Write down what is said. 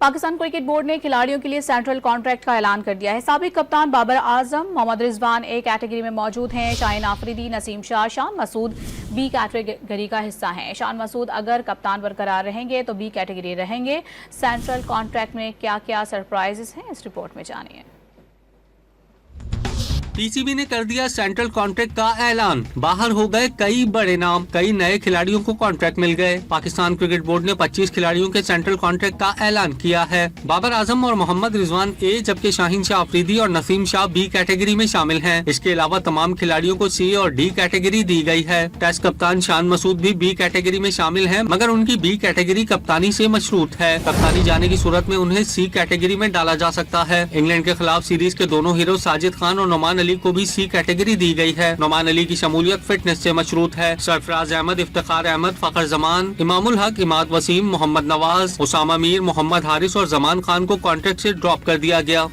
Pakistan cricket board نے کھلاڑیوں کے لیے سینٹرل کانٹریکٹ کا اعلان کر دیا ہے۔ سابق کپتان بابر اعظم، محمد رضوان اے کیٹیگری میں موجود ہیں۔ شاہین آفریدی، نسیم شاہ، شان مسعود بی کیٹیگری کا حصہ ہیں۔ شان مسعود اگر کپتان برقرار رہیں گے تو بی کیٹیگری رہیں گے۔ سینٹرل کانٹریکٹ میں کیا کیا سرپرائزز ہیں، اس رپورٹ میں جانیے۔ پی سی بی نے کر دیا سینٹرل کانٹریکٹ کا اعلان، باہر ہو گئے کئی بڑے نام، کئی نئے کھلاڑیوں کو کانٹریکٹ مل گئے۔ پاکستان کرکٹ بورڈ نے 25 کھلاڑیوں کے سینٹرل کانٹریکٹ کا اعلان کیا ہے۔ بابر اعظم اور محمد رضوان اے جبکہ شاہین شاہ آفریدی اور نسیم شاہ بی کیٹیگری میں شامل ہیں۔ اس کے علاوہ تمام کھلاڑیوں کو سی اور ڈی کیٹیگری دی گئی ہے۔ ٹیسٹ کپتان شان مسعود بھی بی کیٹیگری میں شامل ہیں، مگر ان کی بی کیٹیگری کپتانی سے مشروط ہے۔ کپتانی جانے کی صورت میں انہیں سی کیٹیگری میں ڈالا جا سکتا ہے۔ انگلینڈ کے خلاف سیریز کے دونوں ہیرو ساجد خان اور نعمان علی کو بھی سی کیٹیگری دی گئی ہے۔ نعمان علی کی شمولیت فٹنس سے مشروط ہے۔ سرفراز احمد، افتخار احمد، فخر زمان، امام الحق، اماد وسیم، محمد نواز، اسامہ میر، محمد حارث اور زمان خان کو کانٹریکٹ سے ڈراپ کر دیا گیا۔